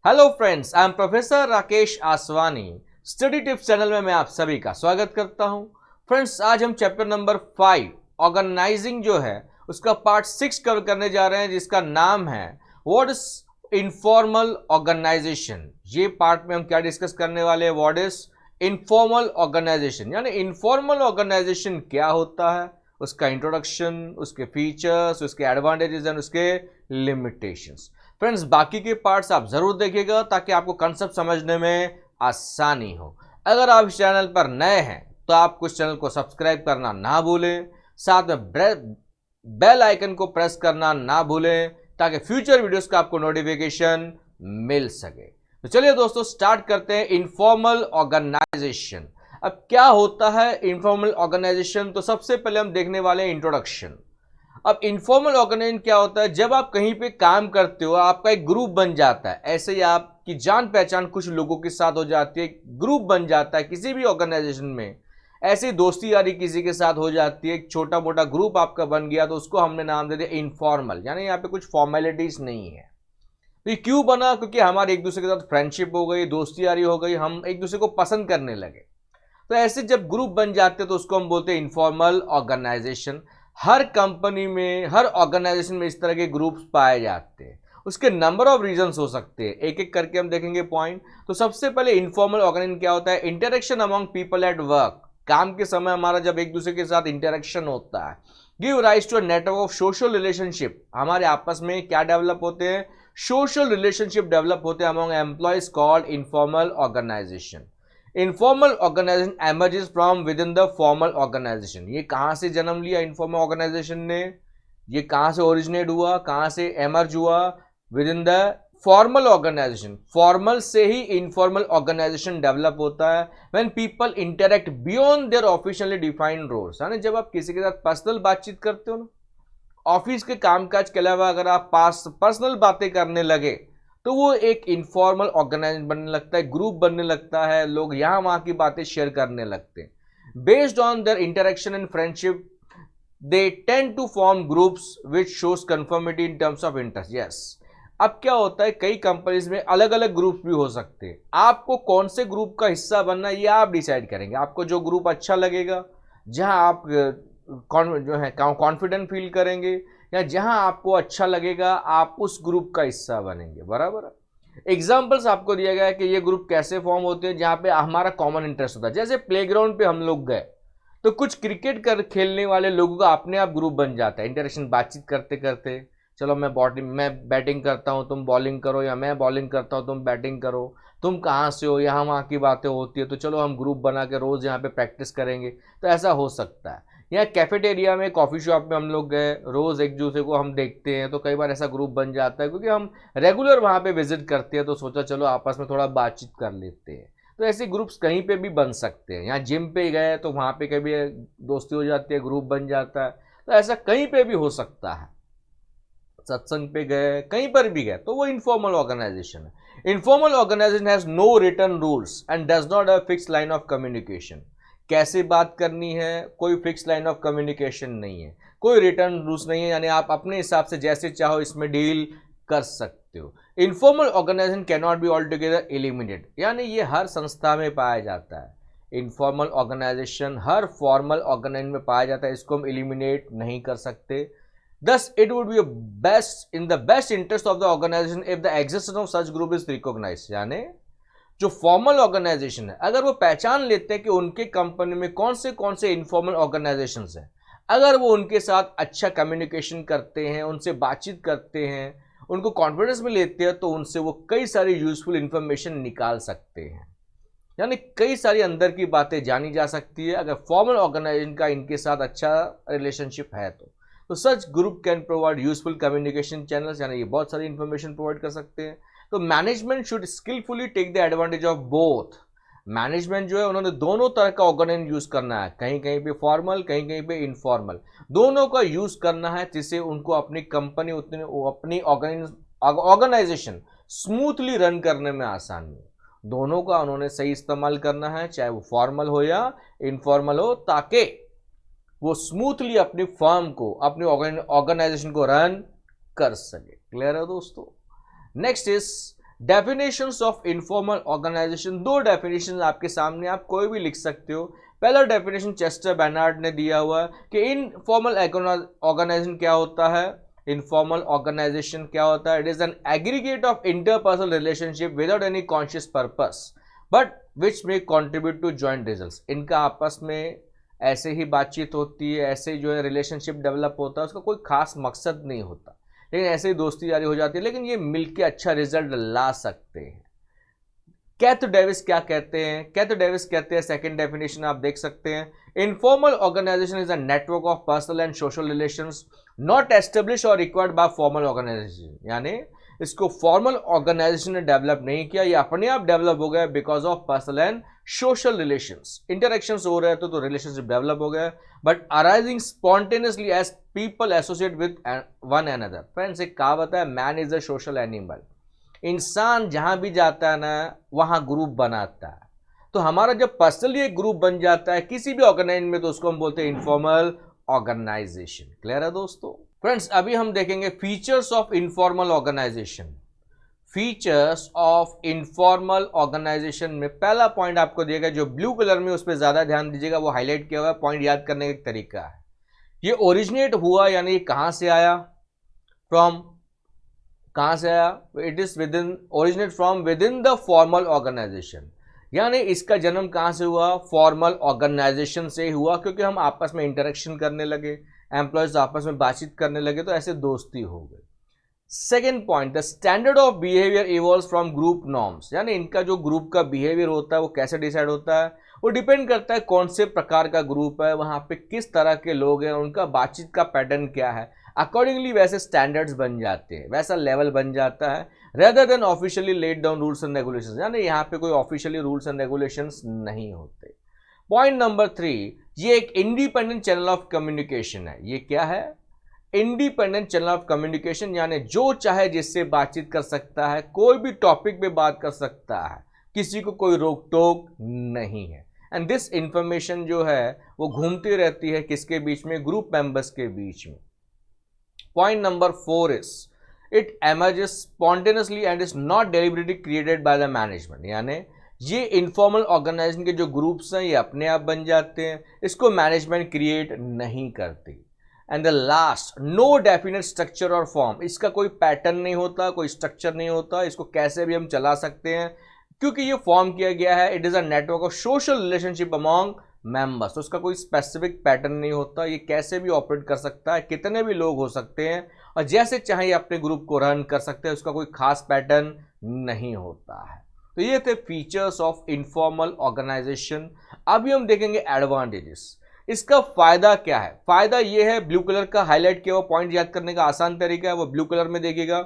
Hello friends, I am professor Rakesh Aswani. Study tips channel में मैं आप सभी का स्वागत करता हूं। फ्रेंड्स, आज हम चैप्टर नंबर 5 ऑर्गेनाइजिंग जो है उसका पार्ट 6 कवर करने जा रहे हैं, जिसका नाम है व्हाट इज इनफॉर्मल ऑर्गेनाइजेशन। ये पार्ट में हम क्या डिस्कस करने वाले हैं, व्हाट इज इनफॉर्मल ऑर्गेनाइजेशन, यानी इनफॉर्मल ऑर्गेनाइजेशन क्या होता है, उसका इंट्रोडक्शन, उसके फीचर्स, उसके एडवांटेजेस एंड उसके लिमिटेशंस। फ्रेंड्स, बाकी के पार्ट्स आप जरूर देखिएगा ताकि आपको कंसेप्ट समझने में आसानी हो। अगर आप इस चैनल पर नए हैं तो आप कुछ चैनल को सब्सक्राइब करना ना भूलें, साथ में बेल आइकन को प्रेस करना ना भूलें ताकि फ्यूचर वीडियोस का आपको नोटिफिकेशन मिल सके। तो चलिए दोस्तों, स्टार्ट करते हैं इनफॉर्मल ऑर्गेनाइजेशन। अब क्या होता है इनफॉर्मल ऑर्गेनाइजेशन, तो सबसे पहले हम देखने वाले हैं इंट्रोडक्शन। अब इनफॉर्मल ऑर्गेनाइजेशन क्या होता है, जब आप कहीं पे काम करते हो आपका एक ग्रुप बन जाता है, ऐसे ही आपकी जान पहचान कुछ लोगों के साथ हो जाती है, ग्रुप बन जाता है किसी भी ऑर्गेनाइजेशन में। ऐसी दोस्ती यारी किसी के साथ हो जाती है, एक छोटा मोटा ग्रुप आपका बन गया, तो उसको हमने नाम दे दिया इनफॉर्मल, यानी यहाँ पे कुछ फॉर्मेलिटीज नहीं है। तो ये क्यों बना, क्योंकि हमारे एक दूसरे के साथ फ्रेंडशिप हो गई, दोस्ती यारी हो गई, हम एक दूसरे को पसंद करने लगे। तो ऐसे जब ग्रुप बन जाते हैं तो उसको हम बोलते हैं इनफॉर्मल ऑर्गेनाइजेशन। हर कंपनी में, हर ऑर्गेनाइजेशन में इस तरह के ग्रुप्स पाए जाते हैं। उसके नंबर ऑफ रीजंस हो सकते हैं, एक एक करके हम देखेंगे पॉइंट। तो सबसे पहले इनफॉर्मल ऑर्गेनाइजेशन क्या होता है, interaction among people at work. काम के समय हमारा जब एक दूसरे के साथ इंटरेक्शन होता है, give rise to a network of social relationship. हमारे आपस में क्या डेवलप होते हैं, सोशल रिलेशनशिप डेवलप होते हैं among employees, called informal organisation. Informal organisation emerges from within the formal organisation. ये कहां से जन्म लिया इनफॉर्मल ऑर्गेनाइजेशन ने, ये कहां से ओरिजिनेट हुआ, कहां से एमर्ज हुआ, within the formal organisation. Formal से ही इनफॉर्मल ऑर्गेनाइजेशन डेवलप होता है when people interact beyond their officially defined roles. यानी जब आप किसी के साथ पर्सनल बातचीत करते हो ना, ऑफिस के कामकाज के अलावा अगर आप पर्सनल बातें करने लगे तो वो एक इनफॉर्मल ऑर्गेनाइजेशन बनने लगता है, ग्रुप बनने लगता है, लोग यहां वहां की बातें शेयर करने लगते हैं। Based on their interaction and friendship they tend to form groups which shows conformity in terms of interest. Yes, अब क्या होता है, कई कंपनीज में अलग अलग ग्रुप भी हो सकते हैं। आपको कौन से ग्रुप का हिस्सा बनना है ये आप डिसाइड करेंगे। आपको जो ग्रुप अच्छा लगेगा, जहां आप जो है कॉन्फिडेंट फील करेंगे, या जहां आपको अच्छा लगेगा आप उस ग्रुप का हिस्सा बनेंगे। बराबर। एग्जाम्पल्स आपको दिया गया है कि ये ग्रुप कैसे फॉर्म होते हैं, जहां पे हमारा कॉमन इंटरेस्ट होता है। जैसे प्लेग्राउंड पे हम लोग गए तो कुछ क्रिकेट कर खेलने वाले लोगों का अपने आप ग्रुप बन जाता है, इंटरेक्शन बातचीत करते करते। चलो मैं बैटिंग करता हूँ, तुम बॉलिंग करो, या मैं बॉलिंग करता हूँ, तुम बैटिंग करो। तुम कहाँ से हो, यहाँ वहाँ की बातें होती है, तो चलो हम ग्रुप बना के रोज यहाँ पे प्रैक्टिस करेंगे। तो ऐसा हो सकता है। या कैफेटेरिया में, कॉफ़ी शॉप में हम लोग गए, रोज़ एक दूसरे को हम देखते हैं, तो कई बार ऐसा ग्रुप बन जाता है क्योंकि हम रेगुलर वहाँ पे विजिट करते हैं, तो सोचा चलो आपस में थोड़ा बातचीत कर लेते हैं। तो ऐसे ग्रुप्स कहीं पे भी बन सकते हैं। यहाँ जिम पे गए तो वहाँ पे कभी दोस्ती हो जाती है, ग्रुप बन जाता है। तो ऐसा कहीं पे भी हो सकता है। सत्संग पे गए, कहीं पर भी गए, तो वो इनफॉर्मल ऑर्गेनाइजेशन है। Informal organisation has no written rules and does not have fix line of communication. कैसे बात करनी है, कोई फिक्स लाइन ऑफ कम्युनिकेशन नहीं है, कोई रिटर्न रूल्स नहीं है, यानी आप अपने हिसाब से जैसे चाहो इसमें डील कर सकते हो। Informal organisation can not be altogether eliminate, यानी ये हर संस्था में पाया जाता है। इनफॉर्मल ऑर्गेनाइजेशन हर फॉर्मल ऑर्गेनाइजेशन में पाया जाता है, इसको हम एलिमिनेट नहीं कर सकते। Thus, it would be in the best interest of the organization if the existence of such group is recognized। यानी जो फॉर्मल ऑर्गेनाइजेशन है, अगर वो पहचान लेते हैं कि उनके कंपनी में कौन से इनफॉर्मल ऑर्गेनाइजेशन हैं, अगर वो उनके साथ अच्छा कम्युनिकेशन करते हैं, उनसे बातचीत करते हैं, उनको कॉन्फिडेंस में लेते हैं, तो उनसे वो कई सारी यूजफुल इंफॉर्मेशन निकाल सकते हैं। यानी कई सारी अंदर की बातें जानी जा सकती है अगर फॉर्मल ऑर्गेनाइजेशन का इनके साथ अच्छा रिलेशनशिप है तो such group can provide useful communication channels, यानी ये बहुत सारी इंफॉर्मेशन प्रोवाइड कर सकते हैं। तो management should skilfully take the advantage of both. Management जो है उन्होंने दोनों तरह का ऑर्गेनाइजेशन यूज करना है, कहीं कहीं पे फॉर्मल, कहीं कहीं पे इनफॉर्मल, दोनों का यूज करना है, जिससे उनको अपनी कंपनी अपनी ऑर्गेनाइजेशन स्मूथली रन करने में आसानी हो। दोनों का उन्होंने सही इस्तेमाल करना है, चाहे वो फॉर्मल हो या इनफॉर्मल हो, ताकि वो स्मूथली अपनी फर्म को, अपनी ऑर्गेनाइजेशन को रन कर सके। क्लियर है दोस्तों। Next is definitions of informal organisation, दो डेफिनेशन आपके सामने, आप कोई भी लिख सकते हो। पहला डेफिनेशन चेस्टर बैनार्ड ने दिया हुआ है कि इनफॉर्मल ऑर्गेनाइजेशन क्या होता है। इनफॉर्मल ऑर्गेनाइजेशन क्या होता है? It is an aggregate of interpersonal relationship without any conscious purpose but which may contribute to joint results. इनका आपस में ऐसे ही बातचीत होती है, ऐसे जो है रिलेशनशिप डेवलप होता है, उसका कोई खास मकसद नहीं होता, लेकिन ऐसे ही दोस्ती जारी हो जाती है, लेकिन ये मिलके अच्छा रिजल्ट ला सकते हैं। कैथ डेविस क्या कहते हैं? कैथ डेविस कहते हैं, सेकंड डेफिनेशन आप देख सकते हैं, informal organisation is a network of personal and social relations not establish or required by formal organisation. यानी इसको फॉर्मल ऑर्गेनाइजेशन ने डेवलप नहीं किया, ये अपने आप डेवलप हो गया because of personal and social relations. Interactions हो रहे हैं तो रिलेशनशिप डेवलप हो गया, but arising spontaneously as people associate with one another. Friends, एक कहावत है, man is a social animal. इंसान जहां भी जाता है ना, वहां ग्रुप बनाता है। तो हमारा जब पर्सनली एक ग्रुप बन जाता है किसी भी ऑर्गेनाइजेशन में, तो उसको हम बोलते हैं इनफॉर्मल ऑर्गेनाइजेशन। क्लियर है दोस्तों? फ्रेंड्स, अभी हम देखेंगे features of informal organisation. Features of informal organisation में पहला पॉइंट आपको दिया गया, जो ब्लू कलर में, उस पर ज्यादा ध्यान दीजिएगा, वो हाईलाइट किया हुआ है। पॉइंट याद करने का एक तरीका है, ये ओरिजिनेट हुआ यानी कहां से आया, फ्रॉम, कहां से आया, it is within, originate from within the formal organisation. यानी इसका जन्म कहां से हुआ? फॉर्मल ऑर्गेनाइजेशन से हुआ, क्योंकि हम आपस में इंटरेक्शन करने लगे, एम्प्लॉयज आपस में बातचीत करने लगे, तो ऐसे दोस्ती हो गई। Second point, the standard of behaviour evolves from group norms. यानी इनका जो ग्रुप का बिहेवियर होता है वो कैसे डिसाइड होता है? वो डिपेंड करता है कौन से प्रकार का ग्रुप है, वहां पे किस तरह के लोग हैं, उनका बातचीत का पैटर्न क्या है, अकॉर्डिंगली वैसे स्टैंडर्ड्स बन जाते हैं, वैसा लेवल बन जाता है, rather than officially laid down rules and regulations. यानी यहाँ पे कोई ऑफिशियली रूल्स एंड रेगुलेशंस नहीं होते। पॉइंट नंबर 3, ये एक इंडिपेंडेंट चैनल ऑफ कम्युनिकेशन है। ये क्या है? इंडिपेंडेंट चैनल ऑफ कम्युनिकेशन, यानी जो चाहे जिससे बातचीत कर सकता है, कोई भी टॉपिक पे बात कर सकता है, किसी को कोई रोक टोक नहीं है। एंड दिस इंफॉर्मेशन जो है वो घूमती रहती है किसके बीच में? ग्रुप मेंबर्स के बीच में। Point number 4 is it emerges spontaneously and is not deliberately created by the management. यानी ये इनफॉर्मल ऑर्गेनाइजेशन के जो ग्रुप्स हैं ये अपने आप बन जाते हैं, इसको मैनेजमेंट क्रिएट नहीं करती। And the last, no definite structure or form. इसका कोई पैटर्न नहीं होता, कोई स्ट्रक्चर नहीं होता, इसको कैसे भी हम चला सकते हैं क्योंकि ये फॉर्म किया गया है। It is a network of social relationship among members. तो उसका कोई स्पेसिफिक पैटर्न नहीं होता, ये कैसे भी ऑपरेट कर सकता है, कितने भी लोग हो सकते हैं और जैसे चाहे अपने ग्रुप को रन कर सकते हैं, उसका कोई खास पैटर्न नहीं होता है। तो ये थे फीचर्स ऑफ इनफॉर्मल ऑर्गेनाइजेशन। अभी हम देखेंगे एडवांटेजेस। इसका फायदा क्या है? फायदा ये है, ब्लू कलर का हाईलाइट किया हुआ पॉइंट याद करने का आसान तरीका है, वो ब्लू कलर में देखिएगा,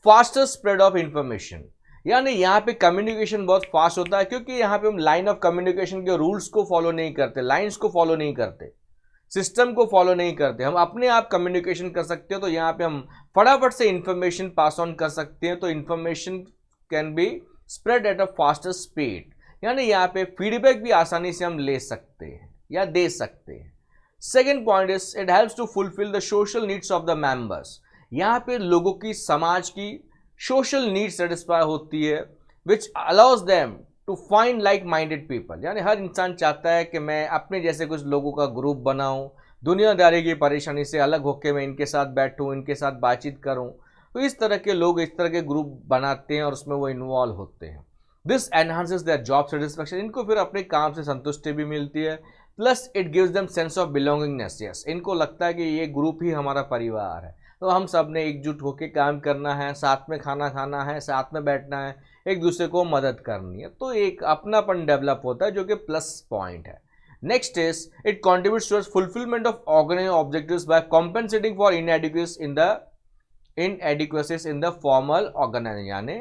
फास्टर स्प्रेड ऑफ इंफॉर्मेशन। यानी यहाँ पे कम्युनिकेशन बहुत फास्ट होता है, क्योंकि यहाँ पे हम लाइन ऑफ कम्युनिकेशन के रूल्स को फॉलो नहीं करते, लाइंस को फॉलो नहीं करते, सिस्टम को फॉलो नहीं करते, हम अपने आप कम्युनिकेशन कर सकते हो। तो यहाँ पे हम फटाफट से इंफॉर्मेशन पास ऑन कर सकते हैं, तो information can be spread at a faster speed. यानी यहाँ पे फीडबैक भी आसानी से हम ले सकते हैं या दे सकते हैं। Second point is it helps to fulfil the social needs of the members. यहाँ पे लोगों की, समाज की सोशल नीड सेटिस्फाई होती है, which allows them to find like minded people. यानी हर इंसान चाहता है कि मैं अपने जैसे कुछ लोगों का ग्रुप बनाऊं, दुनियादारी की परेशानी से अलग होकर मैं इनके साथ बैठूं, इनके साथ बातचीत करूं। तो इस तरह के लोग इस तरह के ग्रुप बनाते हैं और उसमें वो इन्वॉल्व होते हैं। This enhances their job satisfaction. इनको फिर अपने काम से संतुष्टि भी मिलती है, plus it gives them sense of belongingness. Yes, इनको लगता है कि ये ग्रुप ही हमारा परिवार है, तो हम सब ने एकजुट होकर काम करना है, साथ में खाना खाना है, साथ में बैठना है, एक दूसरे को मदद करनी है। तो एक अपनापन डेवलप होता है, जो कि प्लस पॉइंट है। Next is it contributes towards fulfilment of organisation objectives by compensating for inadequacies in the formal organisation. यानी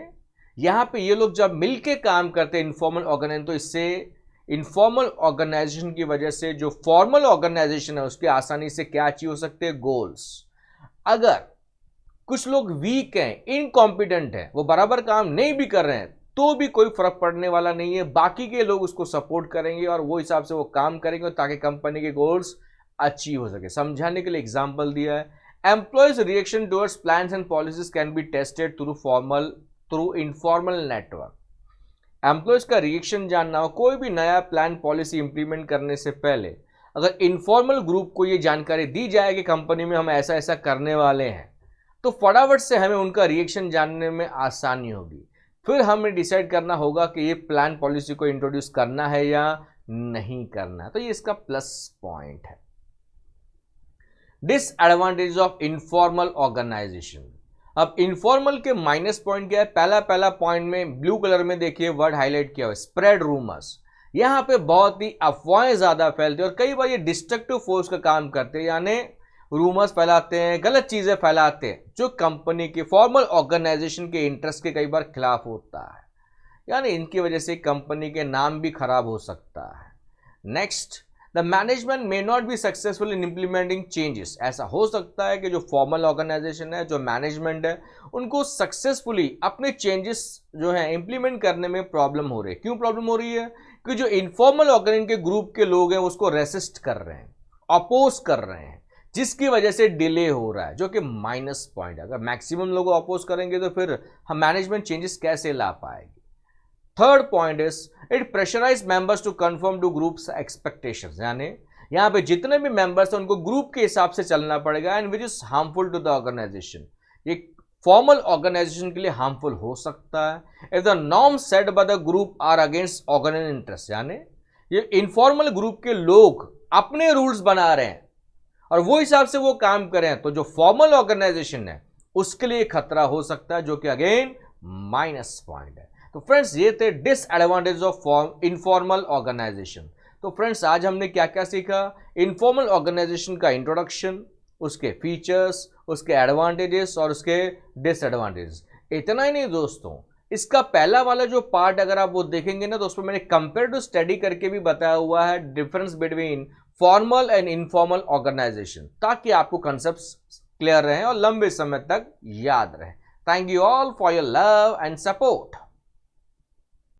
यहाँ पे ये लोग जब मिलके काम करते हैं इनफॉर्मल ऑर्गेनाइजेशन, तो इससे इनफॉर्मल ऑर्गेनाइजेशन की वजह से जो फॉर्मल ऑर्गेनाइजेशन है उसके आसानी से क्या अचीव हो सकते हैं? गोल्स। अगर कुछ लोग वीक हैं, इनकॉम्पिटेंट हैं, वो बराबर काम नहीं भी कर रहे हैं, तो भी कोई फर्क पड़ने वाला नहीं है, बाकी के लोग उसको सपोर्ट करेंगे और वो हिसाब से वो काम करेंगे ताकि कंपनी के गोल्स अचीव हो सके। समझाने के लिए एग्जांपल दिया है, employees reaction towards plans and policies can be tested through formal through informal network. Employees का रिएक्शन जानना हो, कोई भी नया प्लान पॉलिसी इंप्लीमेंट करने से पहले अगर इनफॉर्मल ग्रुप को ये जानकारी दी जाए कि कंपनी में हम ऐसा ऐसा करने वाले हैं, तो फटाफट से हमें उनका रिएक्शन जानने में आसानी होगी। फिर हमें डिसाइड करना होगा कि ये प्लान पॉलिसी को इंट्रोड्यूस करना है या नहीं करना है। तो ये इसका प्लस पॉइंट है। Disadvantage of informal organisation. अब इनफॉर्मल के माइनस पॉइंट क्या है? पहला पॉइंट में ब्लू कलर में देखिए वर्ड हाईलाइट किया हुआ है, स्प्रेड रूमर्स। यहां पे बहुत ही अफवाहें ज्यादा फैलती है और कई बार ये डिस्ट्रक्टिव फोर्स का काम करते हैं, यानी रूमर्स फैलाते हैं, गलत चीजें फैलाते हैं जो कंपनी के फॉर्मल ऑर्गेनाइजेशन के इंटरेस्ट के कई बार खिलाफ होता है, यानी इनकी वजह से कंपनी के नाम भी खराब हो सकता है। Next, the management may not be successful in implementing changes. ऐसा हो सकता है कि जो फॉर्मल ऑर्गेनाइजेशन है, जो मैनेजमेंट है, उनको सक्सेसफुली अपने चेंजेस जो है इंप्लीमेंट करने में प्रॉब्लम हो रही है। क्यों प्रॉब्लम हो रही है? कि जो इनफॉर्मल ऑर्गेनाइजेशन के ग्रुप के लोग हैं उसको रेसिस्ट कर रहे हैं, अपोज कर रहे हैं, जिसकी वजह से डिले हो रहा है, जो कि माइनस पॉइंट है। अगर मैक्सिमम लोग अपोज करेंगे तो फिर हम मैनेजमेंट चेंजेस कैसे ला पाएगी। Third point is it pressurise members to conform to groups expectations, यानी यहां पे जितने भी मेंबर्स हैं उनको ग्रुप के हिसाब से चलना पड़ेगा, and which is harmful to the organisation. ये फॉर्मल ऑर्गेनाइजेशन के लिए हार्मफुल हो सकता है if the norm set by the group are against organisation interest. यानी ये इनफॉर्मल ग्रुप के लोग अपने रूल्स बना रहे हैं और वो हिसाब से वो काम करें, तो जो फॉर्मल ऑर्गेनाइजेशन है उसके लिए खतरा हो सकता है, जो कि अगेन माइनस पॉइंट है। तो फ्रेंड्स, ये थे डिसएडवांटेज ऑफ इनफॉर्मल ऑर्गेनाइजेशन। तो फ्रेंड्स, आज हमने क्या क्या सीखा? इनफॉर्मल ऑर्गेनाइजेशन का इंट्रोडक्शन, उसके फीचर्स, उसके एडवांटेजेस और उसके डिसएडवांटेजेस। इतना ही नहीं दोस्तों, इसका पहला वाला जो पार्ट अगर आप वो देखेंगे ना, तो उसमें मैंने कंपेरेटिव स्टडी करके भी बताया हुआ है difference between formal and informal organisation, ताकि आपको कंसेप्ट्स क्लियर रहे और लंबे समय तक याद रहे। Thank you all for your love and support.